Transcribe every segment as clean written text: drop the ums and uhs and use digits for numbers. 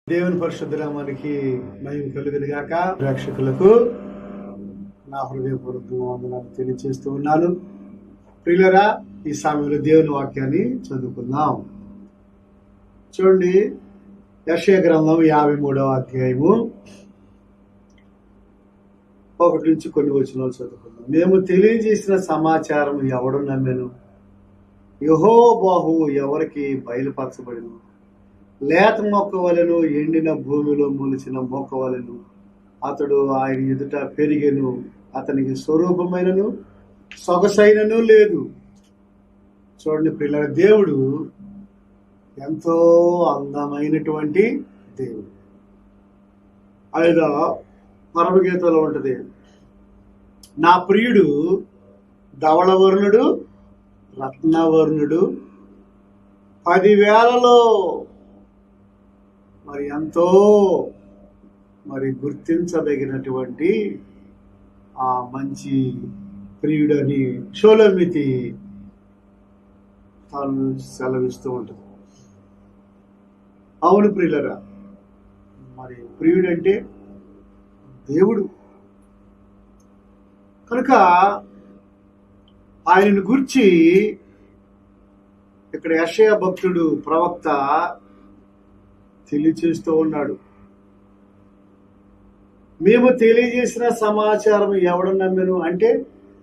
దేవుని పరిశుద్ధ నామానికి మహిమ కలుగును గాక. ప్రేక్షకులకు నా హృదయపూర్వక వందనాలు తెలియజేస్తూ ఉన్నాను. ప్రియులరా, ఈ సమయంలో దేవుని వాక్యాన్ని చదువుకుందాం. చూడండి, యెషయా గ్రంథం 53వ అధ్యాయము 1 నుంచి కొన్ని వచనాలు చదువుకుందాం. మేము తెలియజేసిన సమాచారం ఎవడు నమ్మెను? యెహోవాహు ఎవరికి బయలుపరచబడిను? లేత మొక్క వలెను, ఎండిన భూమిలో మొలిచిన మొక్క వలెను అతడు ఆయన ఎదుట పెరిగెను. అతనికి స్వరూపమైనను సొగసైనను లేదు. చూడండి పిల్లల, దేవుడు ఎంతో అందమైనటువంటి దేవుడు. ఆయన పరమగీతలో ఉంటది, నా ప్రియుడు ధవళవర్ణుడు, రత్నవర్ణుడు, 10,000లో ఎంతో గుర్తించదగినటువంటి ఆ మంచి ప్రియుడని షోలోమితి తాను సెలవిస్తూ ఉంటుంది. అవును ప్రియులరా, ప్రియుడంటే దేవుడు కనుక ఆయనను గురించి ఇక్కడ యెషయా భక్తుడు ప్రవక్త తెలియచేస్తూ ఉన్నాడు. మేము తెలియజేసిన సమాచారం ఎవడు నమ్మెను అంటే,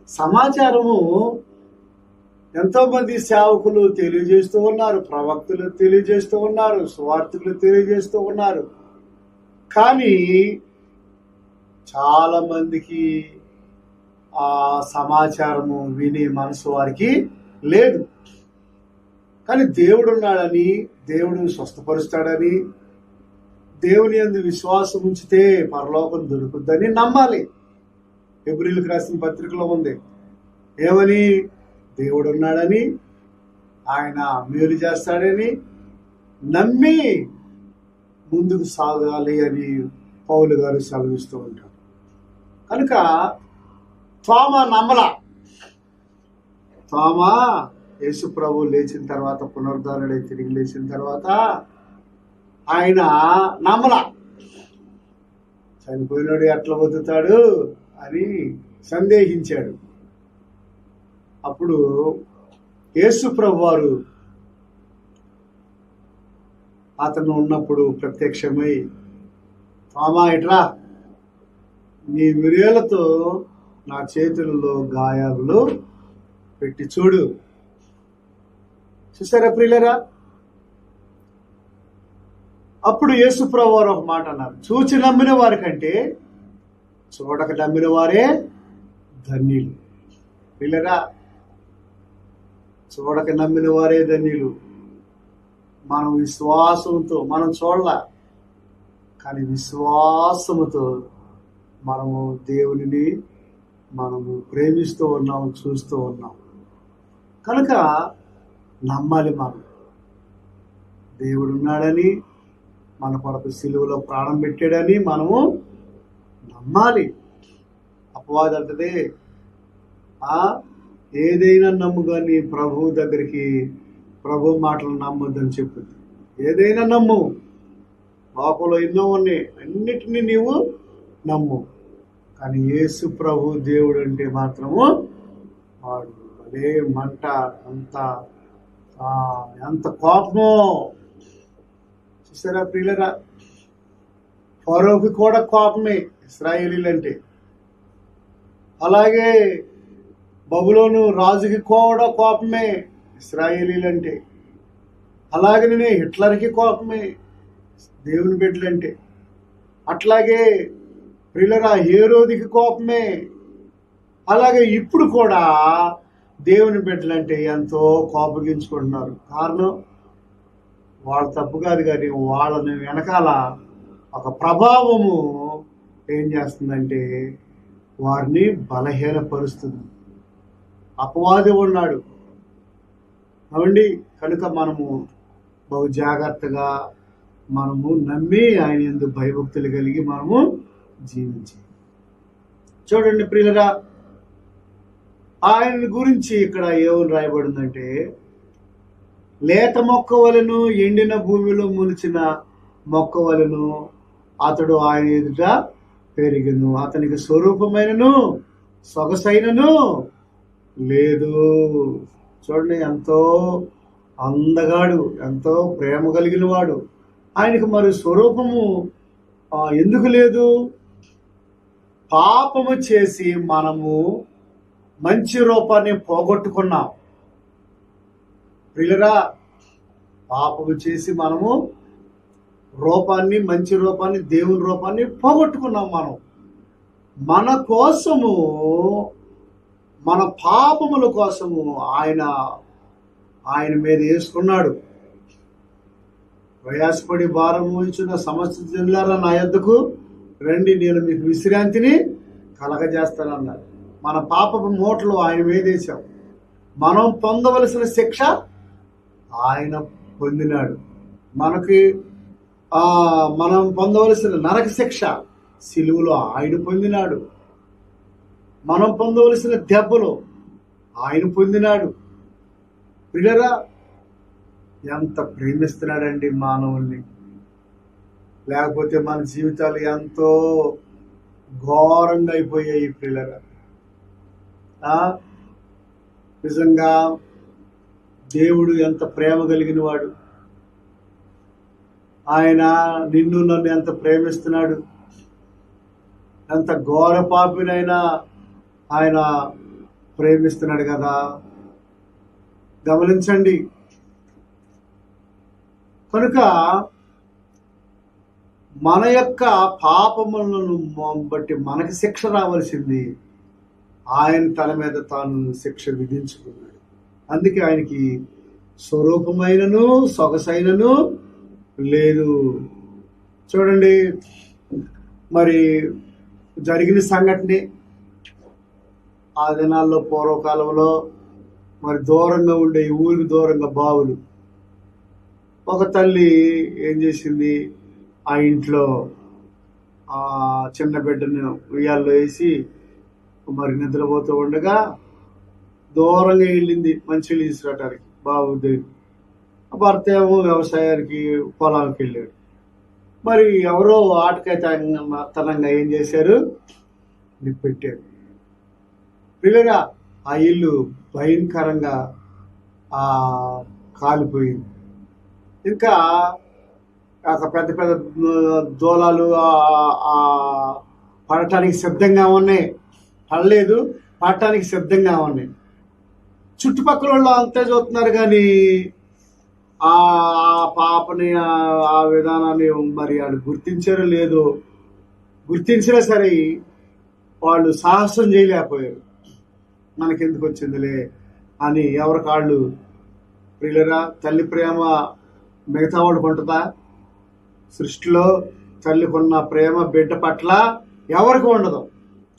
సమాచారము ఎంతో మంది సేవకులు తెలియజేస్తూ ఉన్నారు, ప్రవక్తలు తెలియజేస్తూ ఉన్నారు, సువార్తికులు తెలియజేస్తూ ఉన్నారు. కానీ చాలా మందికి ఆ సమాచారము వినే మనసు వారికి లేదు. కానీ దేవుడు ఉన్నాడని, దేవుడు స్వస్థపరుస్తాడని, దేవుని యందు విశ్వాసం ఉంచితే పరలోకం దొరుకుద్దని నమ్మాలి. హెబ్రీయులకు రాసిన పత్రికలో ఉంది ఏమని? దేవుడు ఉన్నాడని, ఆయన మేలు చేస్తాడని నమ్మి ముందుకు సాగాలి అని పౌలు గారు సెలవిస్తూ ఉంటారు. కనుక తోమా నమ్మలా. తోమా యేసు ప్రభు లేచిన తర్వాత, పునరుద్ధరణై తిరిగి లేచిన తర్వాత ఆయన నమ్మలా. చనిపోయినాడు ఎట్లా బతుకుతాడు అని సందేహించాడు. అప్పుడు యేసు ప్రభు వారు అతను ఉన్నప్పుడు ప్రత్యక్షమై, తోమా ఇట్రా, నీ విరేలతో నా చేతులలో గాయాలు పెట్టి చూడు. చూసారా ప్రియులరా? అప్పుడు యేసు ప్రభువు వారు ఒక మాట అన్నారు, చూచి నమ్మిన వారి కంటే చూడక నమ్మిన వారే ధన్యులు. ప్రియులరా, చూడక నమ్మిన వారే ధన్యులు. మనం విశ్వాసంతో, మనం చూడలా కానీ విశ్వాసముతో మనము దేవునిని మనము ప్రేమిస్తూ ఉన్నాము, చూస్తూ ఉన్నాం. కనుక నమ్మాలి. మనం దేవుడు ఉన్నాడని, మన కొరకు సిలువలో ప్రాణం పెట్టాడని మనము నమ్మాలి. అపవాది అంటది, ఏదైనా నమ్ము కానీ ప్రభు దగ్గరికి, ప్రభు మాటలు నమ్మొద్దని చెప్పుద్ది. ఏదైనా నమ్ము, లోకంలో ఎన్నో ఉన్నాయి, అన్నిటినీ నీవు నమ్ము. కానీ యేసు ప్రభు దేవుడు అంటే మాత్రము వాడు అదే మంట, ఎంత కోపమో. చూసారా ప్రియులరా? ఫరోకి కూడా కోపమే ఇశ్రాయేలీలంటే. అలాగే బబులోను రాజుకి కూడా కోపమే ఇశ్రాయేలీలంటే. అలాగనే హిట్లర్కి కోపమే దేవుని బిడ్డలంటే. అట్లాగే ప్రియులరా, హేరోదికి కోపమే. అలాగే ఇప్పుడు కూడా దేవుని బిడ్డలంటే ఎంతో కోపగించుకుంటున్నారు. కారణం వాళ్ళ తప్పు కాదు, కానీ వాళ్ళని వెనకాల ఒక ప్రభావము ఏం చేస్తుందంటే వారిని బలహీనపరుస్తుంది. అపవాది ఉన్నాడు అవండి. కనుక మనము బహు జాగ్రత్తగా మనము నమ్మి ఆయన యందు భయభక్తులు కలిగి మనము జీవించాలి. చూడండి ప్రియులరా, ఆయన గురించి ఇక్కడ ఏమని రాయబడిందంటే, లేత మొక్క వలెను, ఎండిన భూమిలో మొలిచిన మొక్కవలెను, అతడు ఆయన ఎదుట పెరిగెను, అతనికి స్వరూపమైనను సొగసైనను లేదు. చూడండి, ఎంతో అందగాడు, ఎంతో ప్రేమ కలిగిన వాడు, ఆయనకు మరి స్వరూపము ఎందుకు లేదు? పాపము చేసి మనము మంచి రూపాన్ని పోగొట్టుకున్నాం. ప్రియులరా, పాపము చేసి మనము రూపాన్ని, మంచి రూపాన్ని, దేవుని రూపాన్ని పోగొట్టుకున్నాం. మన కోసము, మన పాపముల కోసము ఆయన మీద వేసుకున్నాడు. ప్రయాసపడి భారం వహించిన సమస్త జనులారా నా యొద్దకు రండి, నేను మీకు విశ్రాంతిని కలగజేస్తానన్నారు. మన పాపపు మూటలు ఆయన మీద వేశాం. మనం పొందవలసిన శిక్ష ఆయన పొందినాడు. మనం పొందవలసిన నరక శిక్ష సిలువలో ఆయన పొందినాడు. మనం పొందవలసిన దెబ్బలు ఆయన పొందినాడు. ప్రియులరా, ఎంత ప్రేమిస్తున్నాడండి మానవుల్ని. లేకపోతే మన జీవితాలు ఎంతో ఘోరంగా అయిపోయాయి ప్రియులరా. నిజంగా దేవుడు ఎంత ప్రేమ కలిగిన వాడు. ఆయన నిన్ను నన్ను ఎంత ప్రేమిస్తున్నాడు. ఎంత ఘోర పాపినైనా ఆయన ప్రేమిస్తున్నాడు కదా. గమనించండి. కనుక మన యొక్క పాపములను బట్టి మనకి శిక్ష రావాల్సింది ఆయన తల మీద తాను శిక్ష విధించుకున్నాడు. అందుకే ఆయనకి స్వరూపమైనను సొగసైనను లేదు. చూడండి, మరి జరిగిన సంఘటనే ఆ దినాల్లో, పూర్వకాలంలో మరి దూరంగా ఉండే, ఊరికి దూరంగా బావులు. ఒక తల్లి ఏం చేసింది, ఆ ఇంట్లో చిన్న బిడ్డను ఉయ్యాల్లో వేసి మరి నిద్రపోతూ ఉండగా దూరంగా వెళ్ళింది మంచినీళ్ళు తీసుకురావటానికి బావు దగ్గర. భర్త ఏమో వ్యవసాయానికి పొలానికి వెళ్ళాడు. మరి ఎవరో ఆటకైతనంగా ఏం చేశారు, పెట్టారు. పిల్లగా ఆ ఇల్లు భయంకరంగా కాలిపోయింది. ఇంకా పెద్ద పెద్ద దూలాలు పడటానికి సిద్ధంగా ఉన్నాయి. పడలేదు, పడటానికి సిద్ధంగా ఉన్నాయి. చుట్టుపక్కల వాళ్ళు అంతే చూస్తున్నారు, కానీ ఆ పాపని, ఆ విధానాన్ని మరి వాళ్ళు గుర్తించారో లేదో, గుర్తించినా సరే వాళ్ళు సాహసం చేయలేకపోయారు. మనకెందుకు వచ్చిందిలే అని ఎవరికాళ్ళు. ప్రియులరా, తల్లి ప్రేమ మిగతా వాడికి ఉంటుందా? సృష్టిలో తల్లికున్న ప్రేమ బిడ్డ పట్ల ఎవరికి ఉండదు.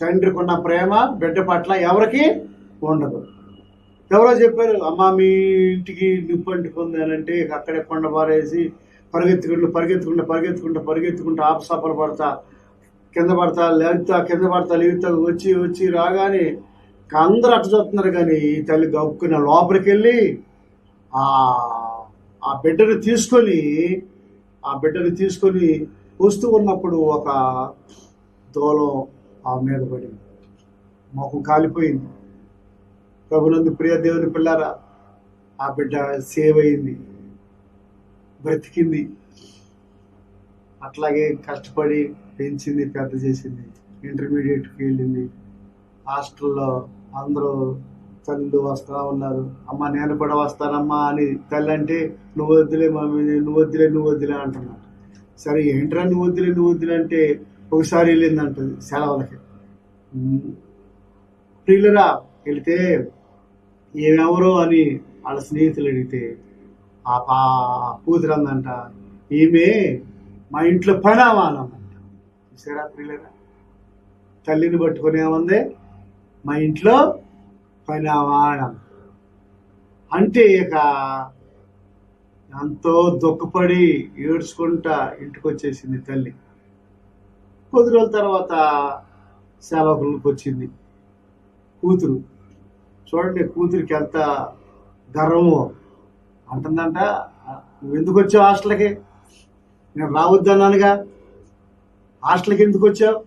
తండ్రికి ఉన్న ప్రేమ బిడ్డ పట్ల ఎవరికి ఉండదు. ఎవరో చెప్పారు, అమ్మ మీ ఇంటికి నిప్పు అంటుకుంది అని అంటే అక్కడే కొండ పారేసి పరిగెత్తుకుంటూ ఆపసాపలు పడతా, కింద పడతా లేవుతా వచ్చి రాగానే అందరూ అట్ట చూస్తున్నారు. కానీ ఈ తల్లి గప్పుకున్న లోపలికి వెళ్ళి ఆ బిడ్డను తీసుకొని వస్తూ ఉన్నప్పుడు ఒక దూలం ఆ మీద పడింది, మొహం కాలిపోయింది. ప్రభునందు ప్రియ దేవుని పిల్లారా, ఆ బిడ్డ సేవ్ అయింది, బ్రతికింది. అట్లాగే కష్టపడి పెంచింది, పెద్ద చేసింది, ఇంటర్మీడియట్కి వెళ్ళింది. హాస్టల్లో అందరూ తల్లి వస్తూ ఉన్నారు. అమ్మ నేను కూడా వస్తానమ్మా అని. తల్లి అంటే నువ్వు వద్దులే మమ్మీ, నువ్వు వద్దులే అంటున్నాడు. సరే ఏంట్రా నువ్వు వద్దులే అంటే ఒకసారి వెళ్ళిందంటుంది సెలవులకి. ప్రియులరా, వెళితే ఏమెవరో అని వాళ్ళ స్నేహితులు అడిగితే ఆ కూతురు అందంట, ఈమె మా ఇంట్లో పనామా అన్నమాట. చూసారా ప్రియులరా, తల్లిని పట్టుకుని ఏముంది, మా ఇంట్లో పనామా అంటే ఇక ఎంతో దుఃఖపడి ఏడ్చుకుంటా ఇంటికి వచ్చేసింది తల్లి. కొద్ది రోజుల తర్వాత సేవకులకు వచ్చింది కూతురు. చూడండి, కూతురికి ఎంత గర్వమో. అంటుందంట, నువ్వు ఎందుకు వచ్చావు హాస్టల్కి? నేను రావద్దన్నానుగా, హాస్టల్కి ఎందుకు వచ్చావు,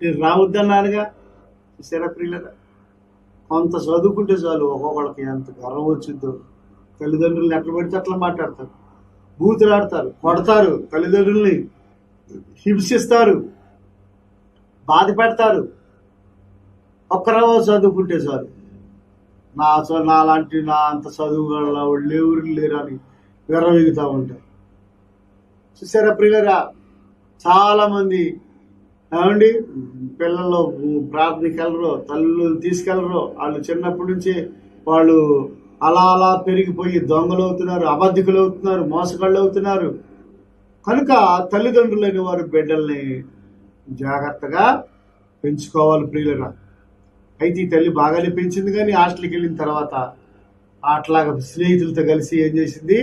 నేను రావద్దన్నానుగా. చూసారా ప్రియులరా, కొంత చదువుకుంటే చాలు ఒక్కొక్కడికి ఎంత గర్వం వచ్చిందో. తల్లిదండ్రులను ఎట్లా పడితే అట్లా మాట్లాడతారు, బూతులాడతారు, కొడతారు, తల్లిదండ్రుల్ని హింసిస్తారు, బాధ పెడతారు. ఒక్కరో చదువుకుంటే చాలు నాలాంటి నా అంత చదువు వాళ్ళు ఎవరు లేరని విర్రవీగుతూ ఉంటారు. చూసారా ప్రియులరా, చాలా మంది ఏమండి పిల్లలు ప్రార్థనకి వెళ్ళరు, తల్లులు తీసుకెళ్ళరు. వాళ్ళు చిన్నప్పటి నుంచి వాళ్ళు అలా అలా పెరిగిపోయి దొంగలు అవుతున్నారు, అబద్ధికులు అవుతున్నారు, మోసగాళ్ళు అవుతున్నారు. కనుక తల్లిదండ్రులైన వారు బిడ్డల్ని జాగ్రత్తగా పెంచుకోవాలి ప్రియులరా. అయితే ఈ తల్లి బాగానే పెంచింది, కానీ హాస్టల్కి వెళ్ళిన తర్వాత అట్లాగా స్నేహితులతో కలిసి ఏం చేసింది,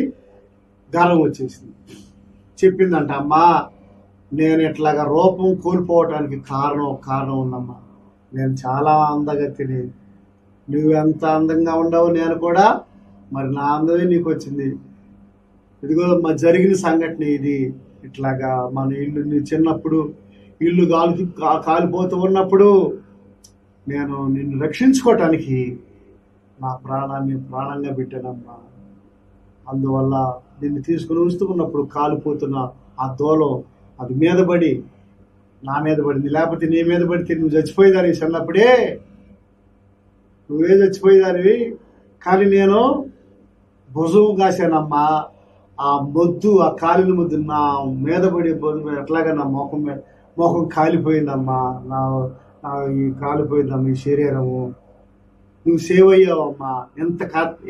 గర్వం వచ్చేసింది. చెప్పిందంట, అమ్మా నేను ఇట్లాగా రూపం కోల్పోవటానికి కారణం ఉందమ్మా. నేను చాలా అందగతిని, నువ్వు ఎంత అందంగా ఉండవు, నేను కూడా మరి నా అందమే నీకు వచ్చింది. ఇదిగో మా జరిగిన సంఘటన ఇది. ఇట్లాగా మన ఇల్లు చిన్నప్పుడు ఇల్లు కాలిపోతూ ఉన్నప్పుడు నేను నిన్ను రక్షించుకోవటానికి నా ప్రాణాన్ని ప్రాణంగా పెట్టానమ్మా. అందువల్ల నిన్ను తీసుకుని వస్తున్నప్పుడు కాలిపోతున్న ఆ దోలం అది మీద పడి నా మీద పడింది. లేకపోతే నీ మీద పడితే నువ్వు చచ్చిపోయేదానివి, చిన్నప్పుడే నువ్వే చచ్చిపోయేదానివి. కానీ నేను భుజం కాశానమ్మా. ఆ మొద్దు, ఆ కాలిన ముద్దు నా మీద పడి బొద్దు ఎట్లాగా నా మొఖం కాలిపోయిందమ్మా. నా ఈ కాలిపోయిందమ్మా ఈ శరీరము. నువ్వు సేవ్ అయ్యావమ్మా.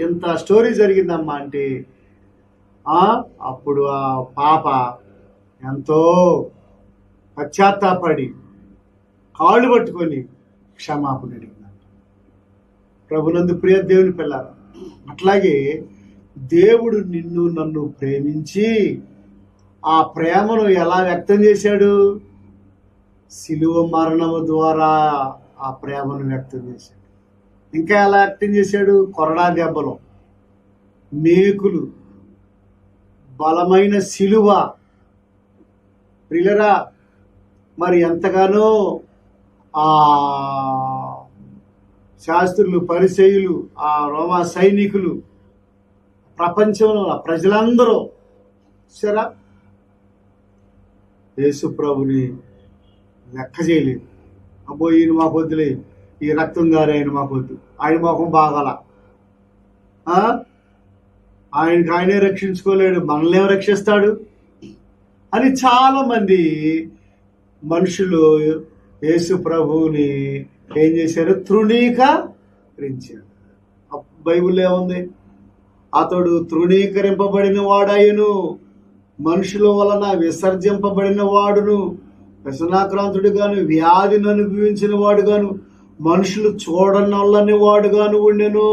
ఎంత స్టోరీ జరిగిందమ్మా అంటే అప్పుడు ఆ పాప ఎంతో పశ్చాత్తాపడి కాళ్ళు పట్టుకొని క్షమాపణ అడిగిందంట. ప్రభునందు ప్రియ దేవుని పిల్లారా, అట్లాగే దేవుడు నిన్ను నన్ను ప్రేమించి ఆ ప్రేమను ఎలా వ్యక్తం చేశాడు, శిలువ మరణము ద్వారా ఆ ప్రేమను వ్యక్తం చేశాడు. ఇంకా ఎలా వ్యక్తం చేశాడు, కొరడా దెబ్బలు, మేకులు, బలమైన శిలువ. ప్రియులరా, మరి ఎంతగానో ఆ శాస్త్రులు, పరిసయ్యులు, ఆ రోమా సైనికులు, ప్రపంచంలో ప్రజలందరూ సరే యేసు ప్రభుని లెక్క చేయలేదు. అబ్బో ఈయన మాకు వద్దులే, ఈ రక్తం గారి ఆయన మాకు వద్దు, ఆయన మొఖం బాగాల, ఆయనకి ఆయనే రక్షించుకోలేడు, మనల్ని రక్షిస్తాడు అని చాలా మంది మనుషులు యేసు ప్రభువుని ఏం చేశారు, తృణీకరించారు. బైబిల్లో ఏముంది, అతడు తృణీకరింపబడిన వాడాయను, మనుషుల వలన విసర్జింపబడిన వాడును, వ్యసనాక్రాంతుడు గాను, వ్యాధిని అనుభవించిన వాడు గాను, మనుషులు చూడనొల్లని వాడుగాను ఉండెను.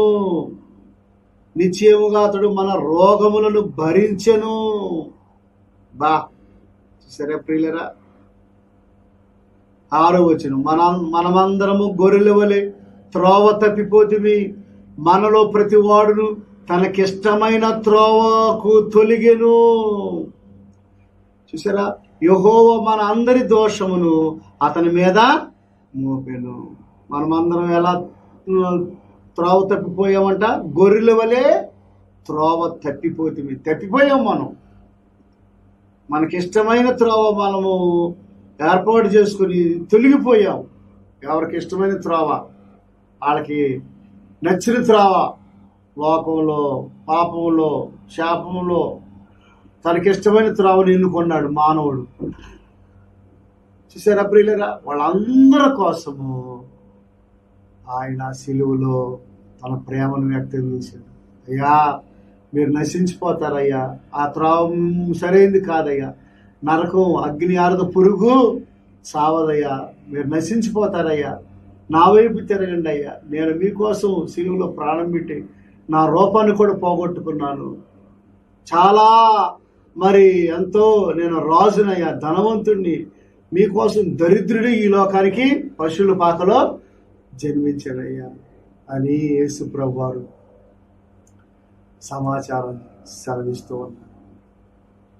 నిశ్చయముగా అతడు మన రోగములను భరించెను. సరే ప్రియులరా, 6వ వచనం, మనమందరము గొర్రెల వలె త్రోవ తప్పిపోతిమి, మనలో ప్రతి వాడును తనకిష్టమైన త్రోవకు తొలిగెను. చూసారా, యెహోవా మన అందరి దోషమును అతని మీద మోపెను. మనమందరం ఎలా త్రోవ తప్పిపోయామంట, గొర్రెల వలె త్రోవ తప్పిపోయాం. మనకిష్టమైన త్రోవ మనము ఏర్పాటు చేసుకుని తొలగిపోయాం. ఎవరికి ఇష్టమైన త్రోవ, వాళ్ళకి నచ్చిన త్రోవ, లోకంలో, పాపంలో, శాపంలో తనకిష్టమైన త్రోవను ఎన్నుకున్నాడు మానవుడు. చూసారా ప్రియులరా, వాళ్ళందరి కోసము ఆయన సిలువలో తన ప్రేమను వ్యక్తం చేశాడు. అయ్యా మీరు నశించిపోతారయ్యా, ఆ త్రోవ సరైంది కాదయ్యా, నరకం, అగ్ని ఆరద, పురుగు సావదయ్యా, మీరు నశించిపోతారయ్యా, నా వైపు తిరగండి అయ్యా, నేను మీకోసం సిలువలో ప్రాణం పెట్టి నా రూపాన్ని కూడా పోగొట్టుకున్నాను, చాలా మరి ఎంతో నేను రాజునయ్యా, ధనవంతుణ్ణి, మీకోసం దరిద్రుడు ఈ లోకానికి పశువుల పాకలో జన్మించానయ్యా అని యేసు ప్రభువారు సమాచారం సెలవిస్తూ ఉన్నారు.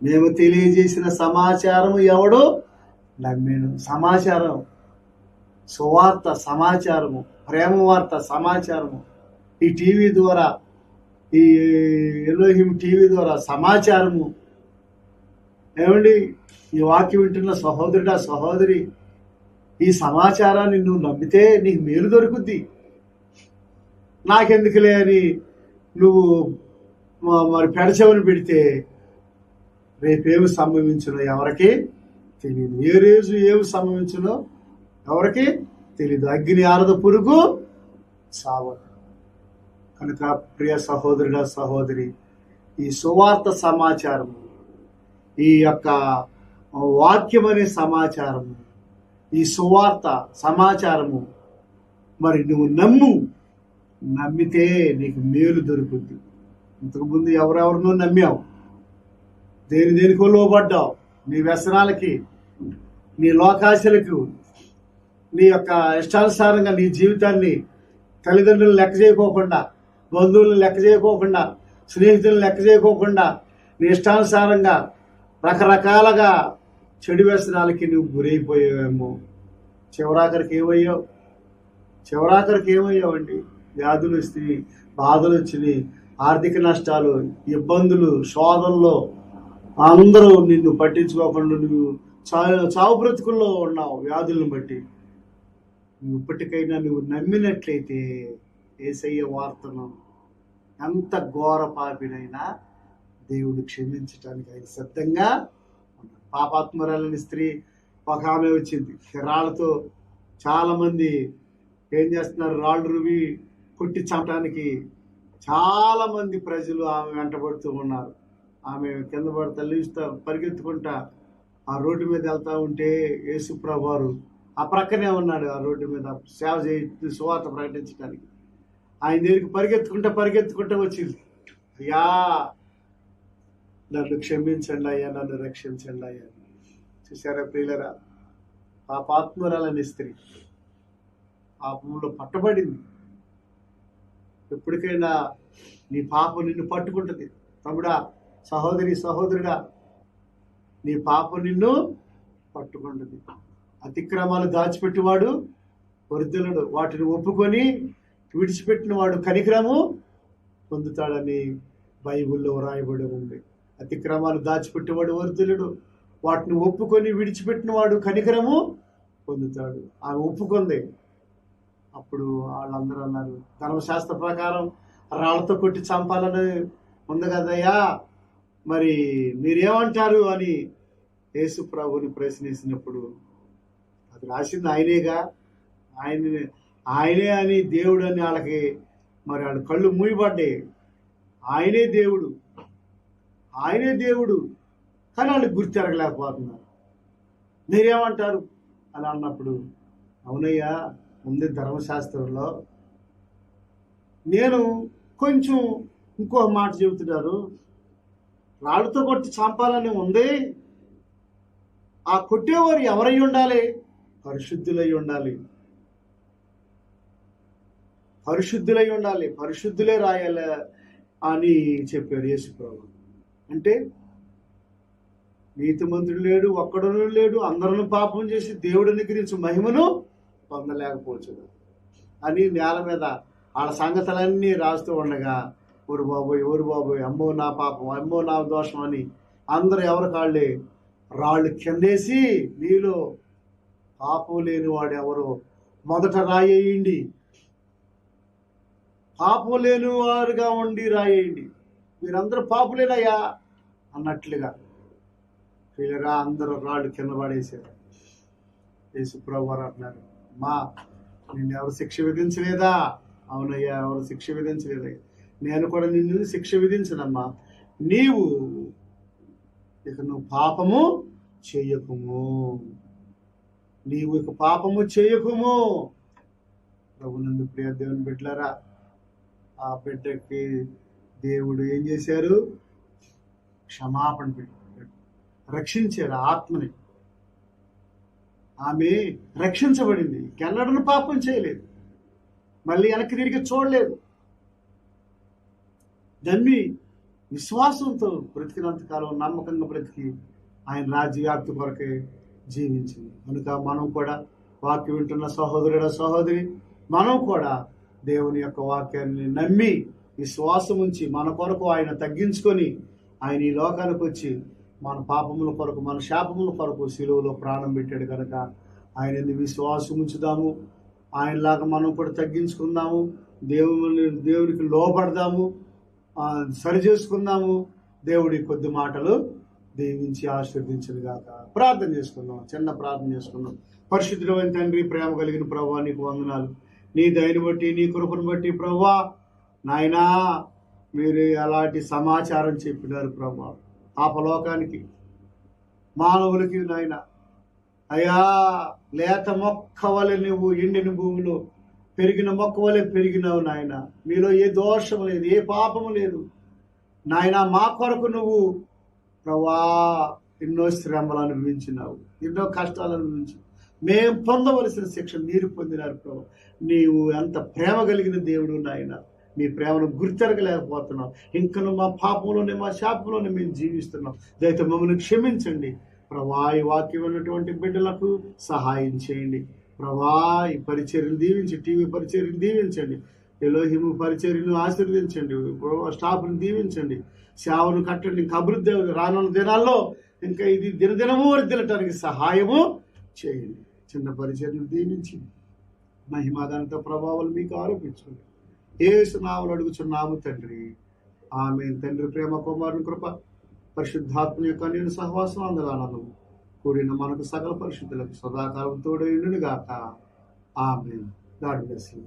మేము తెలియజేసిన సమాచారం ఎవడు నమ్మెను. సమాచారం, సువార్త సమాచారము, ప్రేమ వార్త సమాచారము, ఈ టీవీ ద్వారా, ఈ ఎలోహిం టీవీ ద్వారా సమాచారము. ఏమండి, ఈ వాక్యం వింటున్న సహోదరుడా సహోదరి, ఈ సమాచారాన్ని నువ్వు నమ్మితే నీకు మేలు దొరుకుద్ది. నాకెందుకులే అని నువ్వు మరి పెడచెవిని పెడితే రేపేమి సంభవించునో ఎవరికి తెలియదు. ఏ రోజు ఏమి సంభవించునో ఎవరికి తెలీదు. అగ్ని ఆరద, పురుగు సావదు. కనుక ప్రియ సహోదరుడా సహోదరి, ఈ సువార్త సమాచారము, ఈ యొక్క వాక్యం అనే సమాచారము, ఈ సువార్త సమాచారము మరి నువ్వు నమ్మితే నీకు మేలు దొరుకుద్ది. ఇంతకుముందు ఎవరెవరినో నమ్మావు, దేనికో లోబడ్డావు, నీ వ్యసనాలకి, నీ లోకాశలకు, నీ యొక్క ఇష్టానుసారంగా నీ జీవితాన్ని తల్లిదండ్రులను లెక్క చేయకోకుండా, బంధువులను లెక్క చేయకోకుండా, స్నేహితులను లెక్క చేయకోకుండా నీ ఇష్టానుసారంగా రకరకాలుగా చెడు వ్యసనాలకి నువ్వు గురైపోయావేమో. చివరాఖరికి ఏమయ్యావండి? వ్యాధులు వస్తాయి, బాధలు వచ్చినాయి, ఆర్థిక నష్టాలు, ఇబ్బందులు, శోధనలో అందరూ నిన్ను పట్టించుకోకుండా నువ్వు చావు బ్రతుకుల్లో ఉన్నావు. వ్యాధులను బట్టి నువ్వు ఇప్పటికైనా నువ్వు నమ్మినట్లయితే యేసయ్య వార్తను ఎంత ఘోర పాపినైనా దేవుడు క్షమించటానికి ఆయన సిద్ధంగా ఉన్నాడు. పాపాత్మురాలని స్త్రీ ఒక ఆమె వచ్చింది. రాళ్లతో చాలా మంది ఏం చేస్తున్నారు, రాళ్ళు రువి కొట్టి చంపడానికి చాలా మంది ప్రజలు ఆమె వెంటబడుతూ ఉన్నారు. ఆమె కింద పడి తల్లిస్తా పరిగెత్తుకుంటా ఆ రోడ్డు మీద వెళ్తా ఉంటే యేసు ప్రభువారు ఆ ప్రక్కనే ఉన్నాడు. ఆ రోడ్డు మీద సేవ చేయి, సువార్త ప్రకటించడానికి ఆయన దగ్గరికి పరిగెత్తుకుంటా వచ్చింది. అయ్యా, నన్ను క్షమించండి అయ్యా, నన్ను రక్షించండి అయ్యా. చూసారా ప్రియులరా, పాపాత్మురాలని స్త్రీ పాపంలో పట్టబడింది. ఎప్పటికైనా నీ పాపం నిన్ను పట్టుకుంటుంది. తమ్ముడా, సహోదరుడా, నీ పాపం నిన్ను పట్టుకుంటుంది. అతిక్రమాలు దాచిపెట్టివాడు వర్ధిల్లడు, వాటిని ఒప్పుకొని విడిచిపెట్టిన వాడు కనికరము పొందుతాడని బైబిల్లో వ్రాయబడి ఉంది. అతిక్రమాలు దాచిపెట్టేవాడు వర్ధిల్లడు, వాటిని ఒప్పుకొని విడిచిపెట్టిన వాడు కనికరము పొందుతాడు. ఆమె ఒప్పుకుంది. అప్పుడు వాళ్ళందరూ అన్నారు, ధర్మశాస్త్ర ప్రకారం రాళ్లతో కొట్టి చంపాలని ఉంది కదయ్యా, మరి మీరేమంటారు అని యేసు ప్రభుని ప్రశ్నించినప్పుడు, అది రాసింది ఆయనేగా, ఆయనే అని దేవుడు అని వాళ్ళకి మరి వాళ్ళ కళ్ళు మూయబడ్డాయి. ఆయనే దేవుడు కానీ వాళ్ళకి గుర్తెరగలేకపోతున్నారు. మీరేమంటారు అని అన్నప్పుడు, అవునయ్యా, ఉంది ధర్మశాస్త్రంలో, నేను కొంచెం ఇంకో మాట చెబుతున్నారు, రాళ్ళతో కొట్టి చంపాలని ఉంది. ఆ కొట్టేవారు ఎవరై ఉండాలి? పరిశుద్ధులై ఉండాలి, పరిశుద్ధులే రాయాలి అని చెప్పారు యేసు ప్రభు. అంటే నీతిమంతుడు లేడు, ఒక్కడును లేడు, అందరూ పాపం చేసి దేవుడిని గురించి మహిమను పొందలేకపోవచ్చు అని నేల మీద వాళ్ళ సంగతులన్నీ రాస్తూ ఉండగా, ఊరు బాబోయ్, అమ్మో నా పాపం, అమ్మో నా దోషం అని అందరూ ఎవరి కాళ్ళే రాళ్ళు కిందేసి, నీలో పాపం లేని వాడు ఎవరో మొదట రాయేయండి, పాపం లేని వారుగా ఉండి రాయేయండి, మీరందరూ పాపులేనయ్యా అన్నట్లుగా వీళ్ళరా అందరూ రాళ్ళు కింద పడేశారు. యేసు ప్రభు వారు అంటున్నారు, మా నిన్ను ఎవరు శిక్ష విధించలేదా? అవునయ్యా, ఎవరు శిక్ష విధించలేదయ్యా, నేను కూడా నిన్ను శిక్ష విధించనమ్మా, నీవు ఇక నువ్వు పాపము చేయకుము. ప్రభునందు ప్రియ దేవుని బిడ్డలారా, ఆ బిడ్డకి దేవుడు ఏం చేశారు? క్షమాపణ పెట్టారు, రక్షించారు ఆత్మని. ఆమె రక్షించబడింది, ఎన్నడూ పాపం చేయలేదు, మళ్ళీ వెనక్కి తిరిగి చూడలేదు. నమ్మి విశ్వాసంతో బ్రతికినంతకాలం నమ్మకంగా బ్రతికి ఆయన రాజ్య వ్యాప్తి కొరకే జీవించింది. కనుక మనం కూడా వాక్యం వింటున్న సహోదరుడ సహోదరి, మనం కూడా దేవుని యొక్క వాక్యాన్ని నమ్మి విశ్వాసం ఉంచి మన కొరకు ఆయన తగ్గించుకొని ఆయన ఈ లోకానికి వచ్చి మన పాపముల కొరకు, మన శాపముల కొరకు శిలువలో ప్రాణం పెట్టాడు. కనుక ఆయన విశ్వాసం ఉంచుదాము, ఆయనలాగా మనం కూడా తగ్గించుకుందాము, దేవునికి లోబడదాము, సరి చేసుకుందాము. దేవుడి కొద్ది మాటలు దీవించి ఆశీర్వదించను గాక. ప్రార్థన చేసుకుందాం, చిన్న ప్రార్థన చేసుకుందాం. పరిశుద్ధుడైన తండ్రి, ప్రేమ కలిగిన ప్రభువా, నీకు వందనాలు. నీ దయని బట్టి, నీ కృపను బట్టి ప్రభువా, నాయనా మీరు అలాంటి సమాచారం చెప్పినారు ప్రభువా. పాపలోకానికి, మానవులకి నాయన అయ్యా, లేత మొక్క వలె నువ్వు ఎండిన భూమిలో పెరిగిన మొక్క వలె పెరిగినావు నాయన. మీలో ఏ దోషము లేదు, ఏ పాపము లేదు నాయన. మా కొరకు నువ్వు ప్రభా ఎన్నో శ్రమలు అనుభవించినావు, ఎన్నో కష్టాలు అనుభవించి మేము పొందవలసిన శిక్ష మీరు పొందినారు ప్రభు. నీవు ఎంత ప్రేమ కలిగిన దేవుడు నాయన. మీ ప్రేమను గుర్తెరగలేకపోతున్నాం. ఇంకను మా పాపంలోనే, మా శాపంలోనే మేము జీవిస్తున్నాం. దయతో మమ్మల్ని క్షమించండి ప్రభా. ఈ వాక్యం ఉన్నటువంటి బిడ్డలకు సహాయం చేయండి ప్రభా. ఈ పరిచర్యలు దీవించి, టీవీ పరిచర్యలు దీవించండి, ఎలోహిము పరిచర్యను ఆశీర్వదించండి, స్టాఫ్ని దీవించండి, సేవను కట్టండి. ఇంకా అభివృద్ధి రానున్న దినాల్లో ఇంకా ఇది దినదినము వర్ధిల్లటానికి సహాయము చేయండి. చిన్న పరిచర్యలు దీవించి మహిమాదానితో ప్రభావాలు మీకు ఆరోపించండి. యేసు నామములో అడుగుచున్నాము తండ్రి, ఆమేన్. తండ్రి ప్రేమ, కుమారుని కృప, పరిశుద్ధాత్మ యొక్క నేను సహవాసం, అందగానము కూడిన మనకు సకల పరిశుద్ధులకు సదాకాలం తోడైండును గాక. ఆమేన్. God bless you.